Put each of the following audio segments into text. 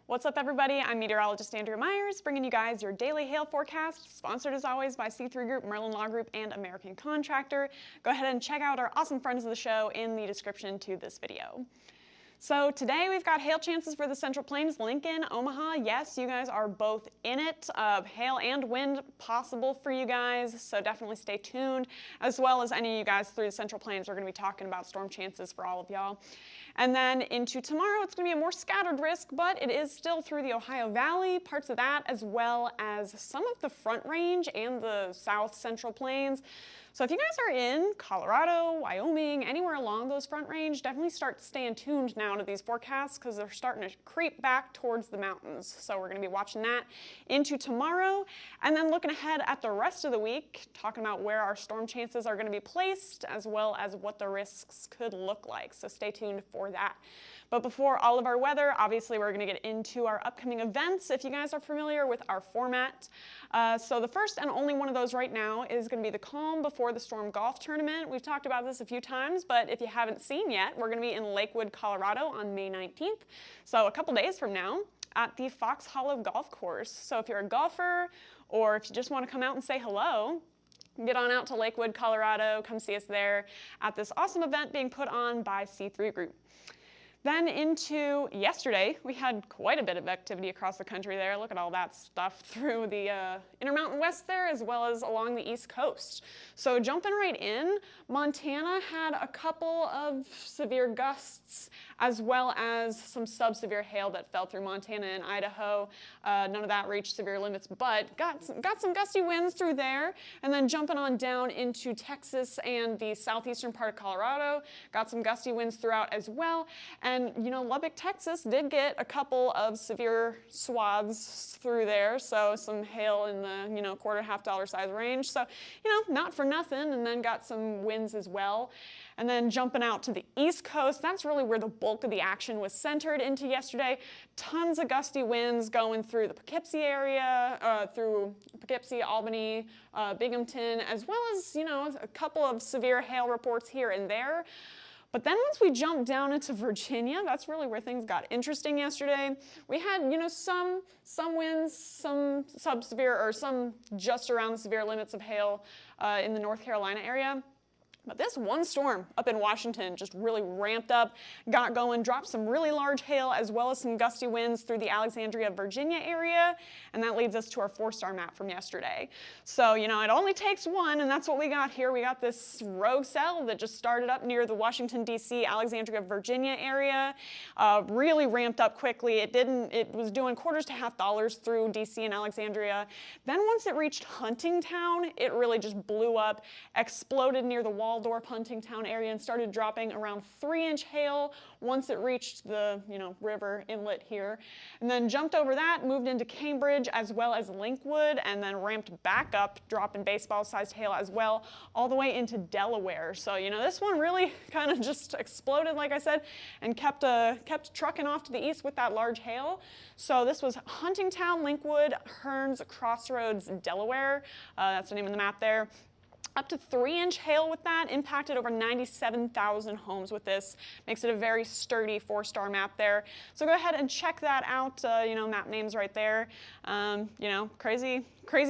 What's up, everybody? I'm meteorologist Andrea Myers, bringing you guys your daily hail forecast, sponsored as always by C3 Group, Merlin Law Group, and American Contractor. Go ahead and check out our awesome friends of the show in the description to this video. So today we've got hail chances for the Central Plains, Lincoln, Omaha. Yes, you guys are both in it. Hail and wind possible for you guys, so definitely stay tuned. As well as any of you guys through the Central Plains, we're going to be talking about storm chances for all of y'all. And then into tomorrow, it's going to be a more scattered risk, but it is still through the Ohio Valley, parts of that, as well as some of the Front Range and the South Central Plains. So if you guys are in Colorado, Wyoming, anywhere along those Front Range, definitely start staying tuned now to these forecasts because they're starting to creep back towards the mountains. So we're going to be watching that into tomorrow. And then looking ahead at the rest of the week, talking about where our storm chances are going to be placed, as well as what the risks could look like. So stay tuned for that. But before all of our weather, obviously we're going to get into our upcoming events, if you guys are familiar with our format. So the first and only one of those right now is going to be the Calm Before the Storm Golf Tournament. We've talked about this a few times, but if you haven't seen yet, we're going to be in Lakewood, Colorado on May 19th. So a couple days from now at the Fox Hollow Golf Course. So if you're a golfer or if you just want to come out and say hello, get on out to Lakewood, Colorado. Come see us there at this awesome event being put on by C3 Group. Then into yesterday, we had quite a bit of activity across the country there. Look at all that stuff through the Intermountain West there, as well as along the East Coast. So jumping right in, Montana had a couple of severe gusts, as well as some sub-severe hail that fell through Montana and Idaho. None of that reached severe limits, but got some gusty winds through there. And then jumping on down into Texas and the southeastern part of Colorado, got some gusty winds throughout as well. And, you know, Lubbock, Texas did get a couple of severe swaths through there, so some hail in the, you know, $250 size range. So, you know, not for nothing, and then got some winds as well. And then jumping out to the East Coast, that's really where the bulk of the action was centered into yesterday. Tons of gusty winds going through the Poughkeepsie area, through Poughkeepsie, Albany, Binghamton, as well as, you know, a couple of severe hail reports here and there. But then once we jumped down into Virginia, that's really where things got interesting yesterday. We had, you know, some winds, some sub-severe, or some just around the severe limits of hail in the North Carolina area. But this one storm up in Washington just really ramped up, got going, dropped some really large hail, as well as some gusty winds through the Alexandria, Virginia area. And that leads us to our 4-star map from yesterday. So, you know, it only takes one, and that's what we got here. We got this rogue cell that just started up near the Washington, D.C., Alexandria, Virginia area. Really ramped up quickly. It was doing quarters to $half through D.C. and Alexandria. Then once it reached Huntingtown, it really just blew up, exploded near the Waldorf, Huntingtown area, and started dropping around 3-inch hail once it reached the, you know, river inlet here. And then jumped over that, moved into Cambridge as well as Lakewood, and then ramped back up, dropping baseball-sized hail as well, all the way into Delaware. So, you know, this one really kind of just exploded, like I said, and kept trucking off to the east with that large hail. So this was Huntingtown, Lakewood, Hearns, Crossroads, Delaware. That's the name of the map there. Up to 3-inch hail with that, impacted over 97,000 homes with this. Makes it a very sturdy 4-star map there. So go ahead and check that out. You know, map names right there. You know, crazy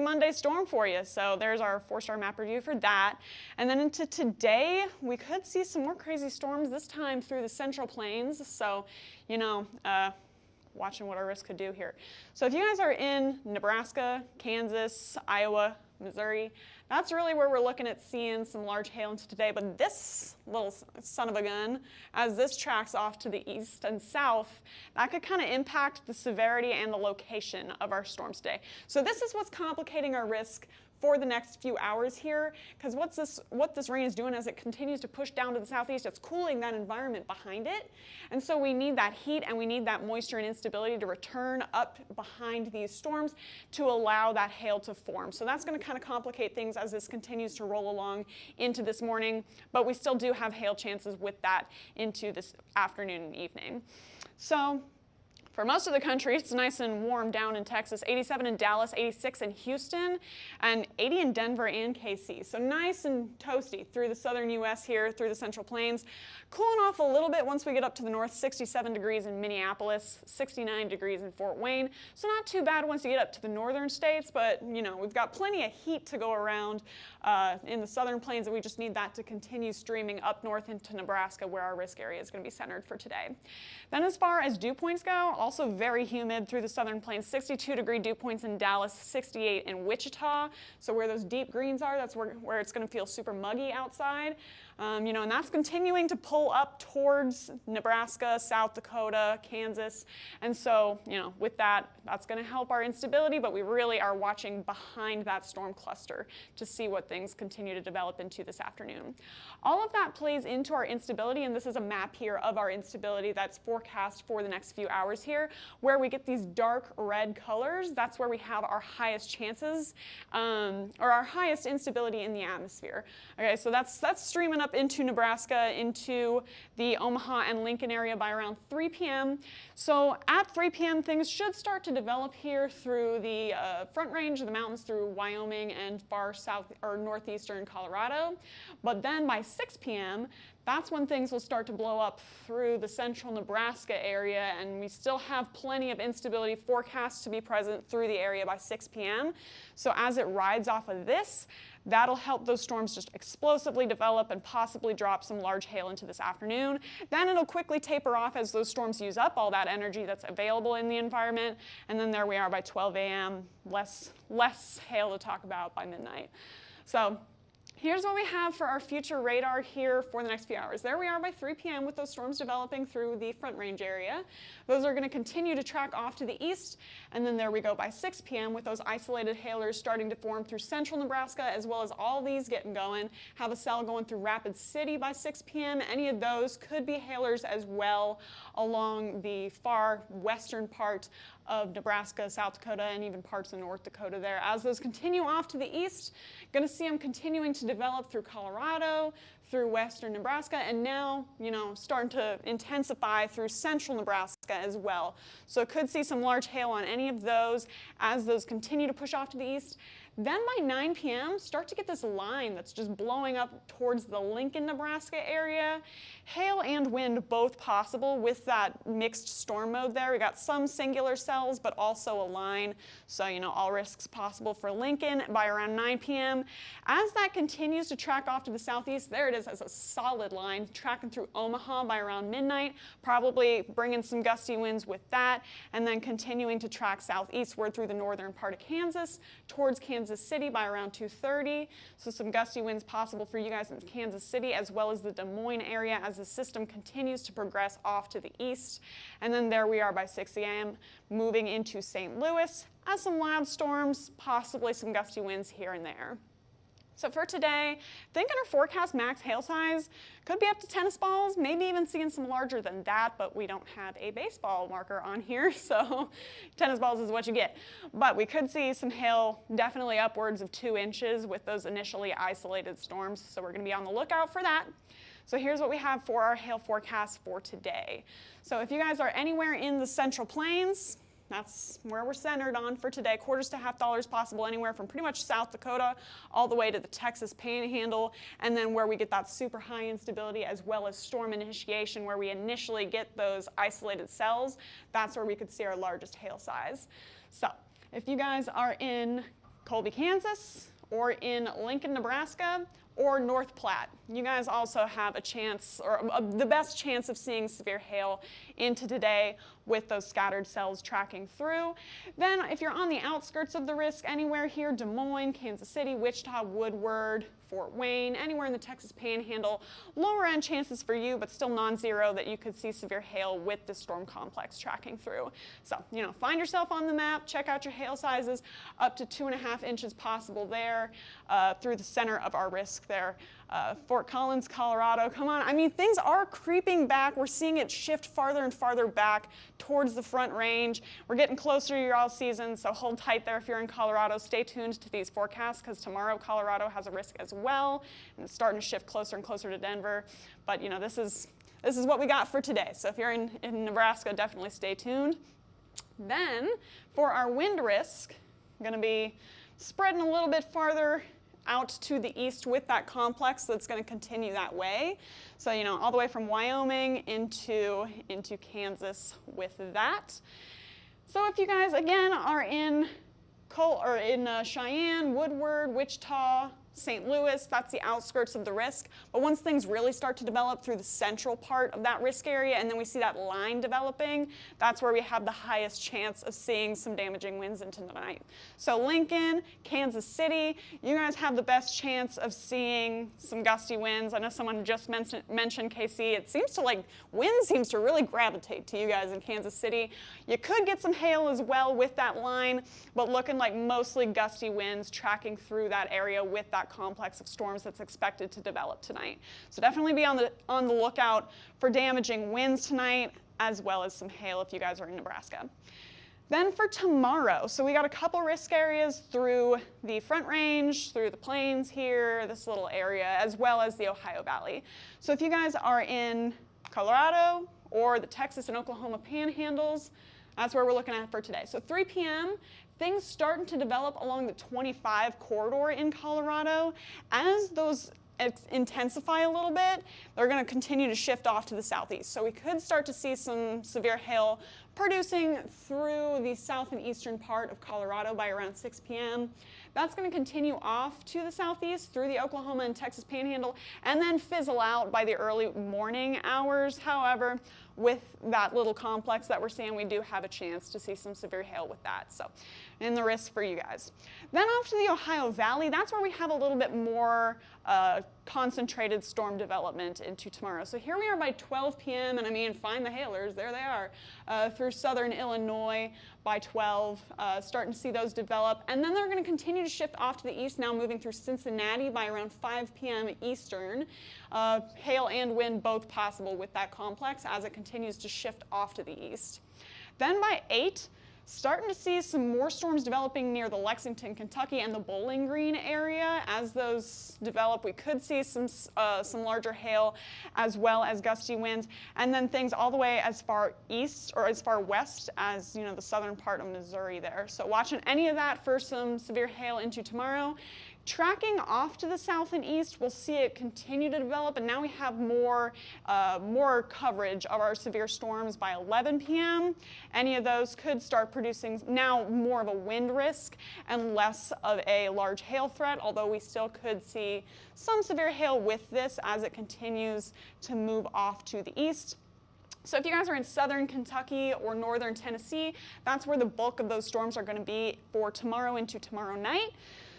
Monday storm for you. So there's our 4-star map review for that. And then into today, we could see some more crazy storms, this time through the Central Plains. So, you know, watching what our risk could do here. So if you guys are in Nebraska, Kansas, Iowa, Missouri, that's really where we're looking at seeing some large hail into today. But this little son of a gun, as this tracks off to the east and south, that could kind of impact the severity and the location of our storms today. So this is what's complicating our risk for the next few hours here, because what this rain is doing as it continues to push down to the southeast, it's cooling that environment behind it. And so we need that heat and we need that moisture and instability to return up behind these storms to allow that hail to form. So that's going to kind of complicate things as this continues to roll along into this morning, but we still do have hail chances with that into this afternoon and evening. So For most of the country, it's nice and warm down in Texas, 87 in Dallas, 86 in Houston, and 80 in Denver and KC. So nice and toasty through the southern U.S. here, through the Central Plains. Cooling off a little bit once we get up to the north, 67 degrees in Minneapolis, 69 degrees in Fort Wayne. So not too bad once you get up to the northern states, but you know, we've got plenty of heat to go around in the southern plains, and we just need that to continue streaming up north into Nebraska, where our risk area is going to be centered for today. Then as far as dew points go, also very humid through the southern plains, 62-degree dew points in Dallas, 68 in Wichita. So where those deep greens are, that's where it's going to feel super muggy outside. You know, and that's continuing to pull up towards Nebraska, South Dakota, Kansas. And so, you know, with that, that's going to help our instability, but we really are watching behind that storm cluster to see what things continue to develop into this afternoon. All of that plays into our instability, and this is a map here of our instability that's forecast for the next few hours here, where we get these dark red colors. That's where we have our highest chances, or our highest instability in the atmosphere. Okay, so that's streaming up into Nebraska, into the Omaha and Lincoln area by around 3 p.m. So at 3 p.m. things should start to develop here through the Front Range of the mountains through Wyoming and far south or northeastern Colorado. But then by 6 p.m. that's when things will start to blow up through the central Nebraska area, and we still have plenty of instability forecast to be present through the area by 6 p.m. So as it rides off of this, that'll help those storms just explosively develop and possibly drop some large hail into this afternoon. Then it'll quickly taper off as those storms use up all that energy that's available in the environment. And then there we are by 12 a.m., less hail to talk about by midnight. So here's what we have for our future radar here for the next few hours. There we are by 3 p.m. with those storms developing through the Front Range area. Those are going to continue to track off to the east, and then there we go by 6 p.m. with those isolated hailers starting to form through central Nebraska, as well as all these getting going. Have a cell going through Rapid City by 6 p.m. Any of those could be hailers as well along the far western part of Nebraska, South Dakota, and even parts of North Dakota there. As those continue off to the east, going to see them continuing to develop through Colorado, through western Nebraska, and now, you know, starting to intensify through central Nebraska as well. So could see some large hail on any of those as those continue to push off to the east. Then by 9 p.m., start to get this line that's just blowing up towards the Lincoln, Nebraska area. Hail and wind both possible with that mixed storm mode there. We got some singular cells, but also a line. So, you know, all risks possible for Lincoln by around 9 p.m. As that continues to track off to the southeast, there it is as a solid line, tracking through Omaha by around midnight, probably bringing some gusty winds with that, and then continuing to track southeastward through the northern part of Kansas, towards Kansas City by around 2:30. So some gusty winds possible for you guys in Kansas City, as well as the Des Moines area as the system continues to progress off to the east. And then there we are by 6 a.m. moving into St. Louis as some loud storms, possibly some gusty winds here and there. So for today, thinking our forecast max hail size could be up to tennis balls, maybe even seeing some larger than that, but we don't have a baseball marker on here, so tennis balls is what you get. But we could see some hail, definitely upwards of 2 inches with those initially isolated storms, so we're going to be on the lookout for that. So here's what we have for our hail forecast for today. So if you guys are anywhere in the Central Plains, that's where we're centered on for today. Quarters to $half possible anywhere from pretty much South Dakota all the way to the Texas Panhandle, and then where we get that super high instability as well as storm initiation where we initially get those isolated cells, that's where we could see our largest hail size. So if you guys are in Colby, Kansas, or in Lincoln, Nebraska, or North Platte, you guys also have a chance, or the best chance of seeing severe hail into today with those scattered cells tracking through. Then if you're on the outskirts of the risk, anywhere here, Des Moines, Kansas City, Wichita, Woodward, Fort Wayne, anywhere in the Texas Panhandle, lower end chances for you, but still non-zero that you could see severe hail with the storm complex tracking through. So, you know, find yourself on the map, check out your hail sizes, up to 2.5 inches possible there through the center of our risk there. Fort Collins, Colorado, come on. I mean, things are creeping back. We're seeing it shift farther and farther back towards the Front Range. We're getting closer to your all season, so hold tight there if you're in Colorado. Stay tuned to these forecasts because tomorrow Colorado has a risk as well, and it's starting to shift closer and closer to Denver. But, you know, this is what we got for today. So if you're in Nebraska, definitely stay tuned. Then for our wind risk, I'm going to be spreading a little bit farther out to the east with that complex that's going to continue that way. So, you know, all the way from Wyoming into Kansas with that. So if you guys, again, are in Cheyenne, Woodward, Wichita, St. Louis, that's the outskirts of the risk. But once things really start to develop through the central part of that risk area, and then we see that line developing, that's where we have the highest chance of seeing some damaging winds into the night. So Lincoln, Kansas City, you guys have the best chance of seeing some gusty winds. I know someone just mentioned KC. It seems to wind seems to really gravitate to you guys in Kansas City. You could get some hail as well with that line, but looking like mostly gusty winds tracking through that area with that complex of storms that's expected to develop tonight. So definitely be on the lookout for damaging winds tonight, as well as some hail if you guys are in Nebraska. Then for tomorrow, so we got a couple risk areas through the Front Range, through the plains here, this little area, as well as the Ohio Valley. So if you guys are in Colorado or the Texas and Oklahoma panhandles, that's where we're looking at for today. So 3 p.m., things starting to develop along the 25 corridor in Colorado. As those intensify a little bit, they're going to continue to shift off to the southeast. So we could start to see some severe hail producing through the south and eastern part of Colorado by around 6 p.m. That's going to continue off to the southeast through the Oklahoma and Texas panhandle and then fizzle out by the early morning hours. However, with that little complex that we're seeing, we do have a chance to see some severe hail with that. So, in the risk for you guys. Then off to the Ohio Valley, that's where we have a little bit more concentrated storm development into tomorrow. So here we are by 12 p.m. and I mean, find the hailers, there they are, through southern Illinois by 12, starting to see those develop. And then they're going to continue to shift off to the east, now moving through Cincinnati by around 5 p.m. Eastern. Hail and wind both possible with that complex as it continues to shift off to the east. Then by 8, starting to see some more storms developing near the Lexington, Kentucky and the Bowling Green area. As those develop, we could see some larger hail as well as gusty winds, and then things all the way as far east or as far west as, you know, the southern part of Missouri there. So watching any of that for some severe hail into tomorrow. Tracking off to the south and east, we'll see it continue to develop, and now we have more coverage of our severe storms by 11 p.m. Any of those could start producing now more of a wind risk and less of a large hail threat, although we still could see some severe hail with this as it continues to move off to the east. So if you guys are in southern Kentucky or northern Tennessee, that's where the bulk of those storms are going to be for tomorrow into tomorrow night.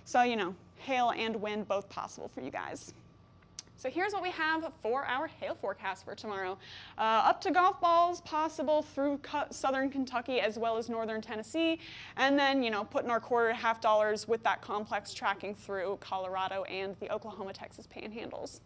So, you know, hail and wind both possible for you guys. So here's what we have for our hail forecast for tomorrow. Up to golf balls possible through southern Kentucky as well as northern Tennessee, and then, you know, putting our $quarter-to-half with that complex tracking through Colorado and the Oklahoma, Texas panhandles.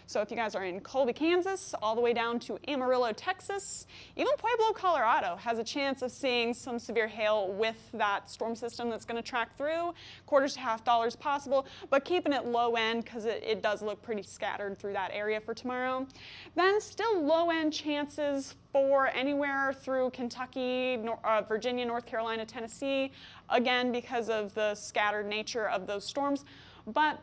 So if you guys are in Colby, Kansas, all the way down to Amarillo, Texas, even Pueblo, Colorado has a chance of seeing some severe hail with that storm system that's going to track through. $quarter-to-half possible, but keeping it low end because it does look pretty scattered through that area for tomorrow. Then still low end chances for anywhere through Kentucky, Virginia, North Carolina, Tennessee, again because of the scattered nature of those storms. But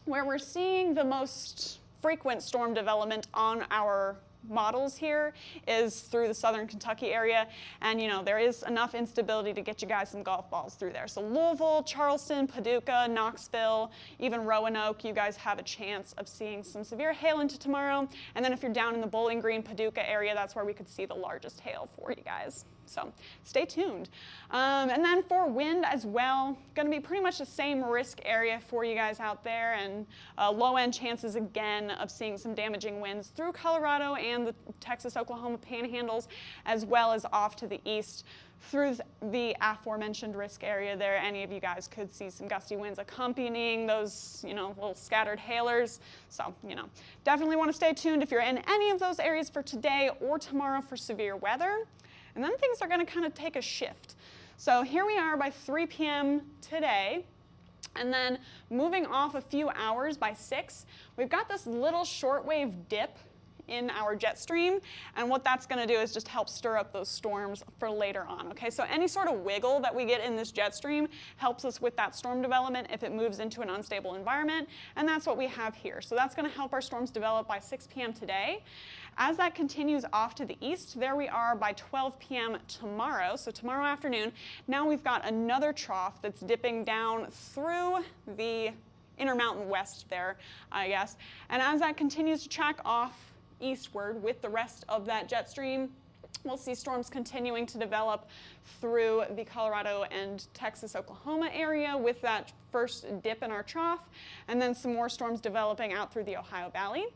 where we're seeing the most frequent storm development on our models here is through the southern Kentucky area, and you know, there is enough instability to get you guys some golf balls through there. So Louisville, Charleston, Paducah, Knoxville, even Roanoke, you guys have a chance of seeing some severe hail into tomorrow. And then if you're down in the Bowling Green, Paducah area, that's where we could see the largest hail for you guys. So stay tuned. And then for wind as well, going to be pretty much the same risk area for you guys out there, and low end chances again of seeing some damaging winds through Colorado and the Texas, Oklahoma panhandles, as well as off to the east through the aforementioned risk area there. Any of you guys could see some gusty winds accompanying those, you know, little scattered hailers. So, you know, definitely want to stay tuned if you're in any of those areas for today or tomorrow for severe weather. And then things are going to kind of take a shift. So here we are by 3 p.m. today, and then moving off a few hours by 6, we've got this little shortwave dip in our jet stream, and what that's going to do is just help stir up those storms for later on. Okay, so any sort of wiggle that we get in this jet stream helps us with that storm development if it moves into an unstable environment, and that's what we have here. So that's going to help our storms develop by 6 p.m. today. As that continues off to the east, there we are by 12 p.m. tomorrow, so tomorrow afternoon. Now we've got another trough that's dipping down through the Intermountain West there, I guess. And as that continues to track off eastward with the rest of that jet stream, we'll see storms continuing to develop through the Colorado and Texas, Oklahoma area with that first dip in our trough, and then some more storms developing out through the Ohio Valley.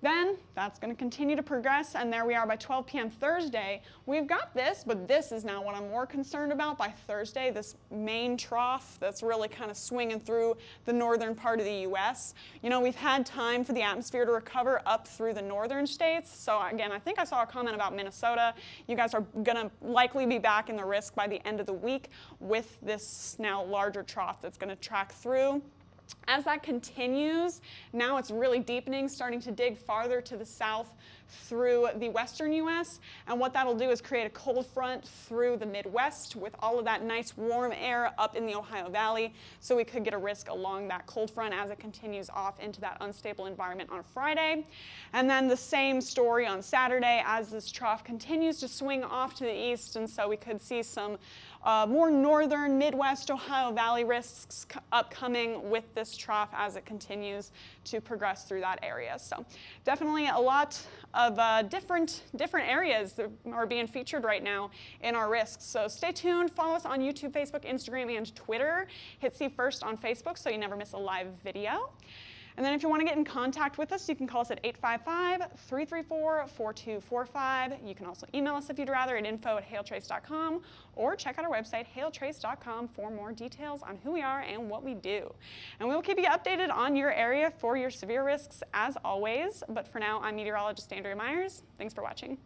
Then that's going to continue to progress, and there we are by 12 p.m. Thursday. We've got this, but this is now what I'm more concerned about by Thursday, this main trough that's really kind of swinging through the northern part of the U.S. You know, we've had time for the atmosphere to recover up through the northern states. So again, I think I saw a comment about Minnesota. You guys are going to likely be back in the risk by the end of the week with this now larger trough that's going to track through. As that continues, now it's really deepening, starting to dig farther to the south through the western U.S. And what that'll do is create a cold front through the Midwest with all of that nice warm air up in the Ohio Valley. So we could get a risk along that cold front as it continues off into that unstable environment on Friday. And then the same story on Saturday as this trough continues to swing off to the east. And so we could see some more northern Midwest Ohio Valley risks upcoming with this trough as it continues to progress through that area. So definitely a lot of different areas that are being featured right now in our risks. So stay tuned, follow us on YouTube, Facebook, Instagram, and Twitter. Hit See First on Facebook so you never miss a live video. And then if you want to get in contact with us, you can call us at 855-334-4245. You can also email us if you'd rather at info@hailtrace.com, or check out our website, hailtrace.com, for more details on who we are and what we do. And we will keep you updated on your area for your severe risks as always. But for now, I'm meteorologist Andrea Myers. Thanks for watching.